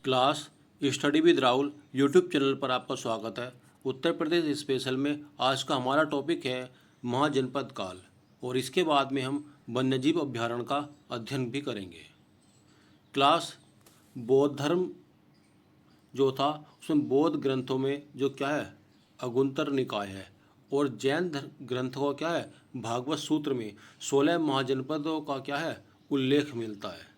Class study with Rahul YouTube channel पर आपका स्वागत है। उत्तर प्रदेश स्पेशल में आज का हमारा टॉपिक है महाजनपद काल और इसके बाद में हम वन्यजीव अभ्यारण्य का अध्ययन भी करेंगे। क्लास बौद्ध धर्म जो था उसमें बौद्ध ग्रंथों में जो क्या है अगुंतर निकाय है और जैन ग्रंथों का क्या है भागवत सूत्र में 16 महाजनपदों का क्या है उल्लेख मिलता है।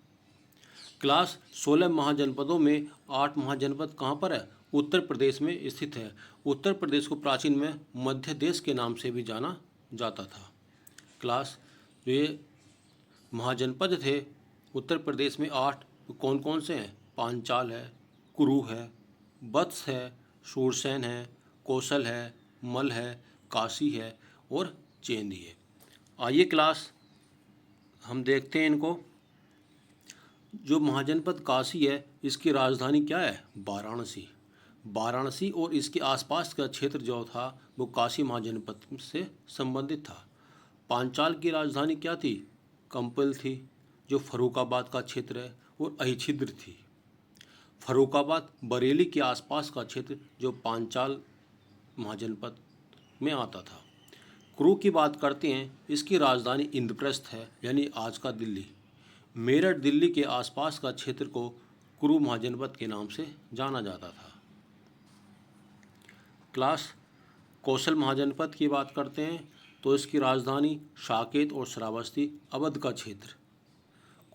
क्लास 16 महाजनपदों में 8 महाजनपद कहाँ पर है? उत्तर प्रदेश में स्थित है। उत्तर प्रदेश को प्राचीन में मध्य देश के नाम से भी जाना जाता था। क्लास जो ये महाजनपद थे उत्तर प्रदेश में 8 कौन कौन से हैं? पांचाल है, कुरु है, वत्स है, शूरसेन है, कौशल है, मल है, काशी है और चेंदी है। आइए क्लास हम देखते हैं इनको। जो महाजनपद काशी है इसकी राजधानी क्या है? वाराणसी। वाराणसी और इसके आसपास का क्षेत्र जो था वो काशी महाजनपद से संबंधित था। पांचाल की राजधानी क्या थी? कंपिल थी जो फर्रुखाबाद का क्षेत्र है, और अहिछिद्र थी। फर्रुखाबाद बरेली के आसपास का क्षेत्र जो पांचाल महाजनपद में आता था। कुरु की बात करते हैं, इसकी राजधानी इंद्रप्रस्थ है यानी आज का दिल्ली। मेरठ दिल्ली के आसपास का क्षेत्र को कुरु महाजनपद के नाम से जाना जाता था। क्लास कौशल महाजनपद की बात करते हैं तो इसकी राजधानी साकेत और श्रावस्ती अवध का क्षेत्र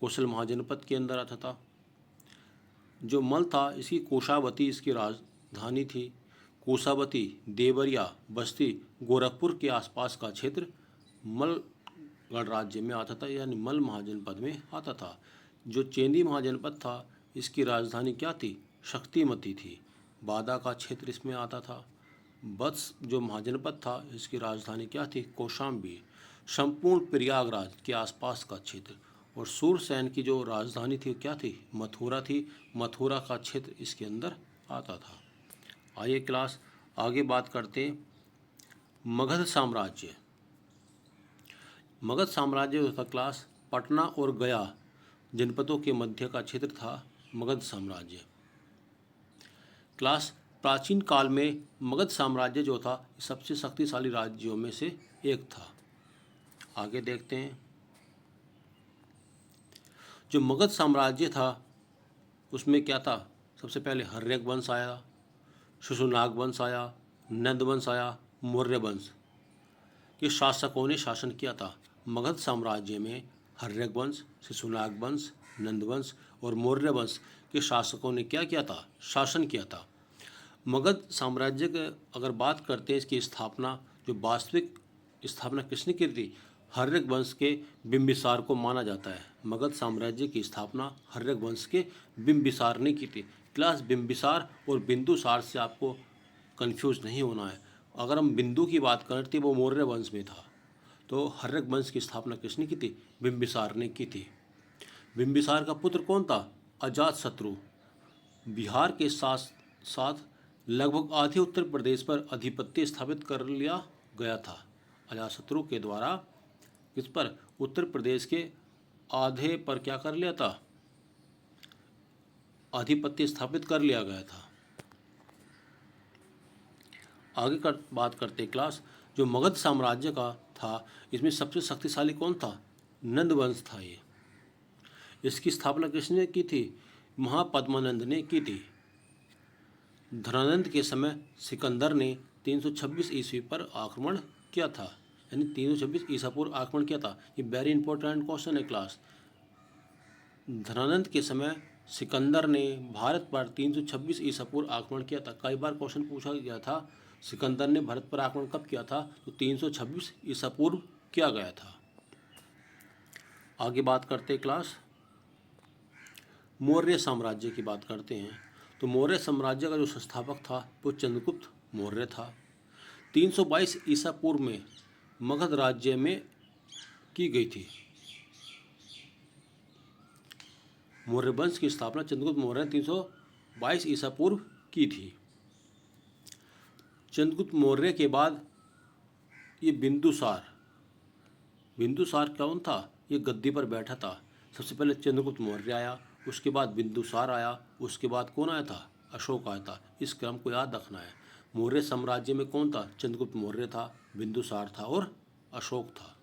कौशल महाजनपद के अंदर आता था। जो मल था इसकी कोषावती इसकी राजधानी थी। कोषावती देवरिया बस्ती गोरखपुर के आसपास का क्षेत्र मल गणराज्य में आता था यानी मल महाजनपद में आता था। जो चेंदी महाजनपद था इसकी राजधानी क्या थी? शक्तिमती थी। बादा का क्षेत्र इसमें आता था। वत्स जो महाजनपद था इसकी राजधानी क्या थी? कौशाम्बी। संपूर्ण प्रयागराज के आसपास का क्षेत्र। और सूरसेन की जो राजधानी थी क्या थी? मथुरा थी। मथुरा का क्षेत्र इसके अंदर आता था। आइए क्लास आगे बात करते हैं मगध साम्राज्य। मगध साम्राज्य जो था क्लास पटना और गया जनपदों के मध्य का क्षेत्र था मगध साम्राज्य। क्लास प्राचीन काल में मगध साम्राज्य जो था सबसे शक्तिशाली राज्यों में से एक था। आगे देखते हैं। जो मगध साम्राज्य था उसमें क्या था? सबसे पहले हर्यक वंश आया, शिशुनाग वंश आया, नंद वंश आया, मौर्य वंश के शासकों ने शासन किया था। मगध साम्राज्य में हर्यक वंश, शिशुनाग वंश, नंद वंश और मौर्य वंश के शासकों ने क्या किया था? शासन किया था। मगध साम्राज्य के अगर बात करते हैं इसकी स्थापना, जो वास्तविक स्थापना किसने की थी? हर्यक वंश के बिंबिसार को माना जाता है। मगध साम्राज्य की स्थापना हर्यक वंश के बिंबिसार ने की थी। क्लास बिंबिसार और बिंदुसार से आपको कंफ्यूज नहीं होना है। अगर हम बिंदु की बात करते वो मौर्य वंश में था, तो हर्यक वंश की स्थापना किसने की थी? बिंबिसार ने की थी। बिंबिसार का पुत्र कौन था? अजातशत्रु। बिहार के साथ साथ लगभग आधे उत्तर प्रदेश पर आधिपत्य स्थापित कर लिया गया था। अजातशत्रु के द्वारा इस पर उत्तर प्रदेश के आधे पर क्या कर लिया था? आधिपत्य स्थापित कर लिया गया था। आगे कर बात करते क्लास जो मगध साम्राज्य का था इसमें सबसे शक्तिशाली कौन था? नंद वंश था। ये इसकी स्थापना किसने की थी? महापद्मानंद ने की थी। धनानंद के समय सिकंदर ने 326 ईस्वी पर आक्रमण किया था यानी 326 ईसा पूर्व आक्रमण किया था। ये वेरी इंपॉर्टेंट क्वेश्चन है क्लास। धनानंद के समय सिकंदर ने भारत पर 326 ईसा पूर्व आक्रमण किया था। कई बार क्वेश्चन पूछा गया था सिकंदर ने भारत पर आक्रमण कब किया था? तो 326 ईसा पूर्व किया गया था। आगे बात करते क्लास मौर्य साम्राज्य की बात करते हैं। तो मौर्य साम्राज्य का जो संस्थापक था वो चंद्रगुप्त मौर्य था। 322 ईसा पूर्व में मगध राज्य में की गई थी। मौर्य वंश की स्थापना चंद्रगुप्त मौर्य ने 322 ईसा पूर्व की थी। चंद्रगुप्त मौर्य के बाद ये बिंदुसार कौन था? ये गद्दी पर बैठा था। सबसे पहले चंद्रगुप्त मौर्य आया, उसके बाद बिंदुसार आया उसके बाद कौन आया था? अशोक आया था। इस क्रम को याद रखना है। मौर्य साम्राज्य में कौन था? चंद्रगुप्त मौर्य था, बिंदुसार था और अशोक था।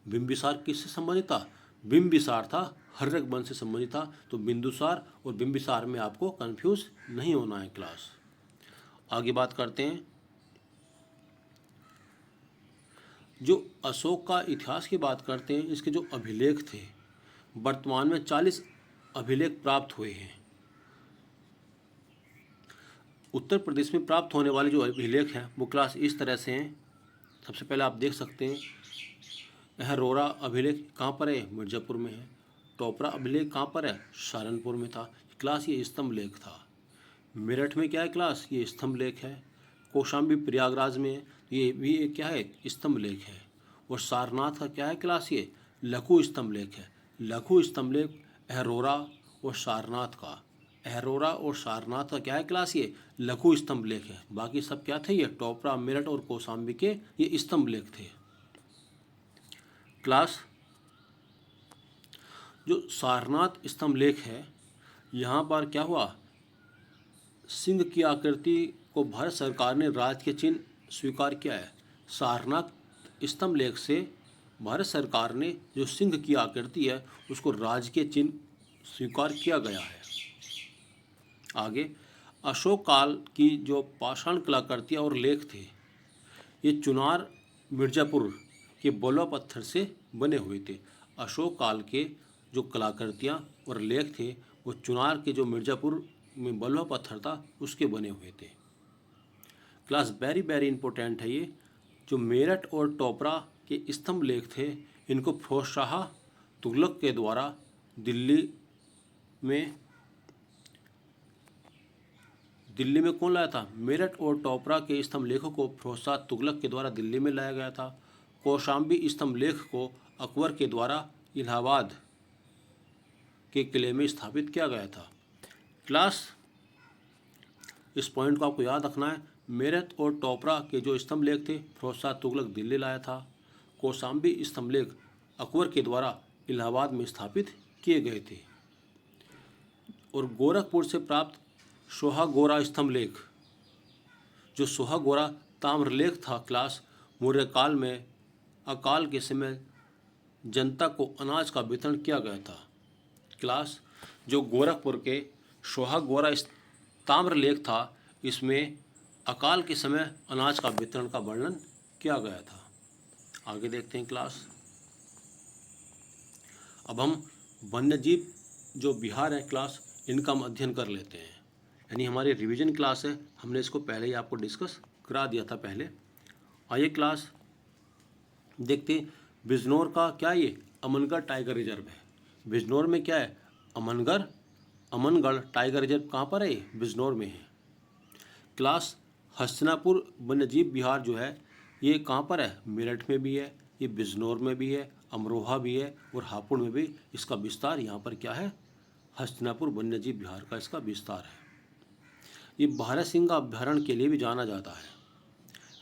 बिंबिसार किससे संबंधित था? बिंबिसार था हर्यक वंश से संबंधित था। तो बिंदुसार और बिंबिसार में आपको कंफ्यूज नहीं होना है क्लास। आगे बात करते हैं। जो अशोक का इतिहास की बात करते हैं, इसके जो अभिलेख थे, वर्तमान में 40 अभिलेख प्राप्त हुए हैं। उत्तर प्रदेश में प्राप्त होने वाले जो अभिलेख हैं वो क्लास इस तरह से हैं। सबसे पहले आप देख सकते हैं, यह रोरा अभिलेख कहाँ पर है? मिर्जापुर में है। टोपरा अभिलेख कहाँ पर है? सहारनपुर में था। क्लास ये स्तंभ लेख था। मेरठ में क्या है क्लास? ये स्तंभ लेख है। कौशाम्बी प्रयागराज में ये भी एक क्या है? स्तंभ लेख है। और सारनाथ का क्या है क्लास? ये लघु स्तंभ लेख है। लघु स्तंभ लेख अहरोरा और सारनाथ का, अहरोरा और सारनाथ का क्या है क्लास? ये लघु स्तंभ लेख है। बाकी सब क्या थे? ये टोपरा, मेरठ और कौशाम्बी के ये स्तंभ लेख थे। क्लास जो सारनाथ स्तंभ लेख है, यहाँ पर क्या हुआ? सिंह की आकृति को भारत सरकार ने राज्य के चिन्ह स्वीकार किया है। सारनाथ स्तंभ लेख से भारत सरकार ने जो सिंह की आकृति है उसको राज्य के चिन्ह स्वीकार किया गया है। आगे, अशोक काल की जो पाषाण कलाकृतियाँ और लेख थे, ये चुनार मिर्जापुर के बलुआ पत्थर से बने हुए थे। अशोक काल के जो कलाकृतियाँ और लेख थे वो चुनार के जो मिर्जापुर में बलुआ पत्थर था उसके बने हुए थे। क्लास वेरी वेरी इंपॉर्टेंट है ये। जो मेरठ और टोपरा के स्तंभ लेख थे, इनको फिरोज शाह तुगलक के द्वारा दिल्ली में कौन लाया था? मेरठ और टोपरा के स्तंभ लेखों को फिरोज शाह तुगलक के द्वारा दिल्ली में लाया गया था। कौशाम्बी स्तंभ लेख को अकबर के द्वारा इलाहाबाद के किले में स्थापित किया गया था। क्लास इस पॉइंट को आपको याद रखना है। मेरठ और टोपरा के जो स्तंभ लेख थे फिरोज शाह तुगलक दिल्ली लाया था। कौशाम्बी स्तंभ लेख अकबर के द्वारा इलाहाबाद में स्थापित किए गए थे। और गोरखपुर से प्राप्त सोहागोरा स्तंभ लेख, जो सोहागोरा ताम्रलेख था क्लास, मौर्य काल में अकाल के समय जनता को अनाज का वितरण किया गया था। क्लास जो गोरखपुर के सोहागोरा ताम्रलेख था, इसमें अकाल के समय अनाज का वितरण का वर्णन किया गया था। आगे देखते हैं क्लास। अब हम वन्यजीव जो बिहार है क्लास, इनका हम अध्ययन कर लेते हैं। यानी हमारी रिवीजन क्लास है, हमने इसको पहले ही आपको डिस्कस करा दिया था पहले। आइए क्लास देखते हैं। बिजनौर का क्या ये अमनगढ़ टाइगर रिजर्व है। बिजनौर में क्या है? अमनगढ़ टाइगर रिजर्व कहाँ पर है? बिजनौर में है। क्लास हस्तिनापुर वन्यजीव विहार जो है ये कहाँ पर है? मेरठ में भी है, ये बिजनौर में भी है, अमरोहा भी है और हापुड़ में भी इसका विस्तार यहाँ पर क्या है? हस्तिनापुर वन्यजीव विहार का इसका विस्तार है। ये भारतसिंह अभ्यारण्य के लिए भी जाना जाता है।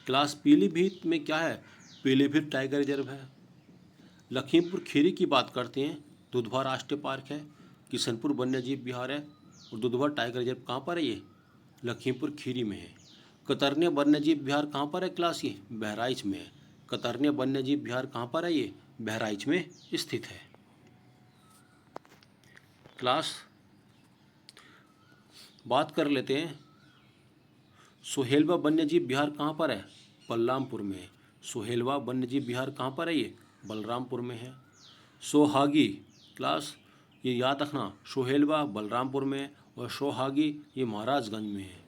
क्लास पीलीभीत में क्या है? पीलीभीत टाइगर रिजर्व है। लखीमपुर खीरी की बात करते हैं, दुधवा राष्ट्रीय पार्क है। किशनपुर वन्यजीव विहार है और दुधवा टाइगर रिजर्व कहाँ पर है? ये लखीमपुर खीरी में है। कतरनिया वन्यजीव विहार कहाँ पर है क्लास? ये बहराइच में है। कतरनिया वन्यजीव विहार कहाँ पर है? ये बहराइच में स्थित है। क्लास बात कर लेते हैं, सोहेलवा वन्यजीव विहार कहाँ पर है? बलरामपुर में है। सोहेलवा वन्यजीव विहार कहाँ पर है? ये बलरामपुर में है। सोहागी क्लास ये याद रखना, सोहेलवा बलरामपुर में और सोहागी ये महाराजगंज में है।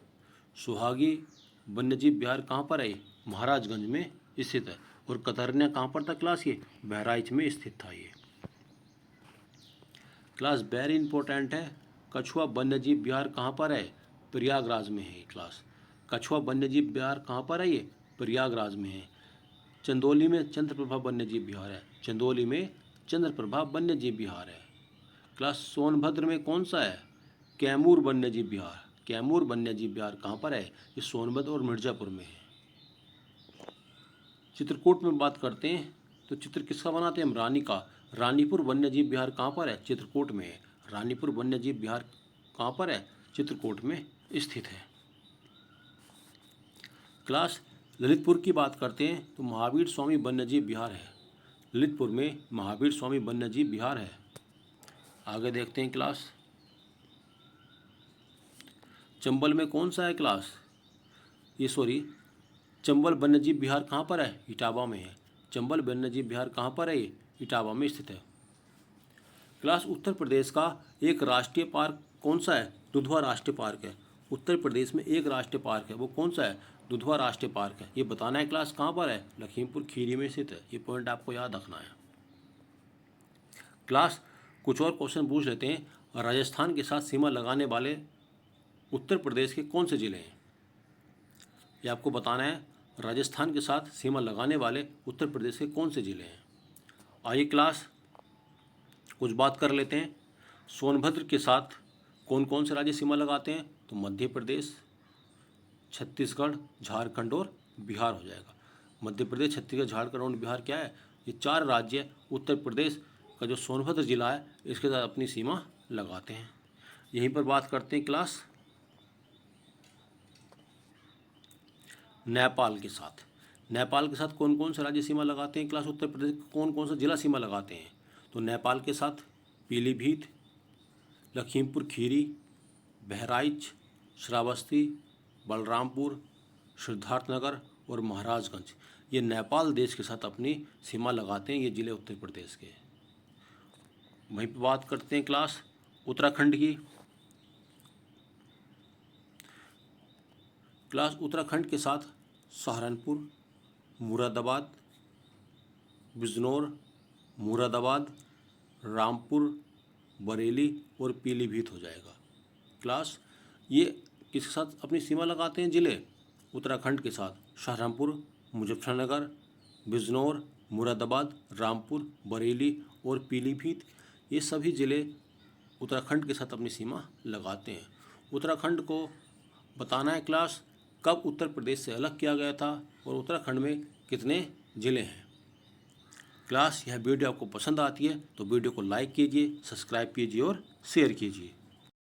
सोहागी वन्यजीव विहार कहाँ पर है? महाराजगंज में स्थित है। और कतरनिया कहाँ पर था क्लास? ये बहराइच में स्थित था। ये क्लास वेरी इंपॉर्टेंट है। कछुआ वन्यजीव विहार कहाँ पर है? प्रयागराज में है। क्लास कछुआ वन्यजीव विहार कहाँ पर है? ये प्रयागराज में है। चंदौली में चंद्रप्रभा वन्यजीव विहार है। चंदौली में चंद्रप्रभा वन्यजीव विहार है। क्लास सोनभद्र में कौन सा है? कैमूर वन्यजीव विहार। कैमूर वन्यजीव विहार कहाँ पर है? ये सोनभद्र और मिर्जापुर में है। चित्रकूट में बात करते हैं तो चित्र किसका बनाते हैं हम? रानी का। रानीपुर वन्यजीव विहार कहाँ पर है? चित्रकूट में है। रानीपुर वन्यजीव विहार कहाँ पर है? चित्रकूट में स्थित है। क्लास ललितपुर की बात करते हैं तो महावीर स्वामी वन्यजीव विहार है। ललितपुर में महावीर स्वामी वन्यजीव विहार है। आगे देखते हैं क्लास, चंबल में कौन सा है क्लास? चंबल वन्यजीव विहार कहाँ पर है? इटावा में है। चंबल वन्यजीव विहार कहाँ पर है? ये इटावा में स्थित है। क्लास उत्तर प्रदेश का एक राष्ट्रीय पार्क कौन सा है? दुधवा राष्ट्रीय पार्क है। उत्तर प्रदेश में एक राष्ट्रीय पार्क है, वो कौन सा है? दुधवा राष्ट्रीय पार्क है। ये बताना है क्लास कहाँ पर है? लखीमपुर खीरी में स्थित है। ये पॉइंट आपको याद रखना है। क्लास कुछ और क्वेश्चन पूछ लेते हैं। राजस्थान के साथ सीमा लगाने वाले उत्तर प्रदेश के कौन से जिले हैं? ये आपको बताना है। राजस्थान के साथ सीमा लगाने वाले उत्तर प्रदेश के कौन से जिले हैं? आइए क्लास कुछ बात कर लेते हैं। सोनभद्र के साथ कौन कौन से राज्य सीमा लगाते हैं? तो मध्य प्रदेश, छत्तीसगढ़, झारखंड और बिहार हो जाएगा। मध्य प्रदेश, छत्तीसगढ़, झारखंड और बिहार क्या है? ये 4 राज्य उत्तर प्रदेश का जो सोनभद्र जिला है इसके साथ अपनी सीमा लगाते हैं। यहीं पर बात करते हैं क्लास नेपाल के साथ। नेपाल के साथ कौन कौन से राज्य सीमा लगाते हैं क्लास? उत्तर प्रदेश कौन कौन सा जिला सीमा लगाते हैं? तो नेपाल के साथ पीलीभीत, लखीमपुर खीरी, बहराइच, श्रावस्ती, बलरामपुर, सिद्धार्थनगर और महाराजगंज, ये नेपाल देश के साथ अपनी सीमा लगाते हैं। ये जिले उत्तर प्रदेश के। वहीं पर बात करते हैं क्लास उत्तराखंड की। क्लास उत्तराखंड के साथ सहारनपुर, मुरादाबाद, बिजनौर, मुरादाबाद, रामपुर, बरेली और पीलीभीत हो जाएगा। क्लास ये किसके साथ अपनी सीमा लगाते हैं जिले? उत्तराखंड के साथ सहारनपुर, मुजफ्फरनगर, बिजनौर, मुरादाबाद, रामपुर, बरेली और पीलीभीत, ये सभी ज़िले उत्तराखंड के साथ अपनी सीमा लगाते हैं। उत्तराखंड को बताना है क्लास कब उत्तर प्रदेश से अलग किया गया था और उत्तराखंड में कितने ज़िले हैं। क्लास यह वीडियो आपको पसंद आती है तो वीडियो को लाइक कीजिए, सब्सक्राइब कीजिए और शेयर कीजिए।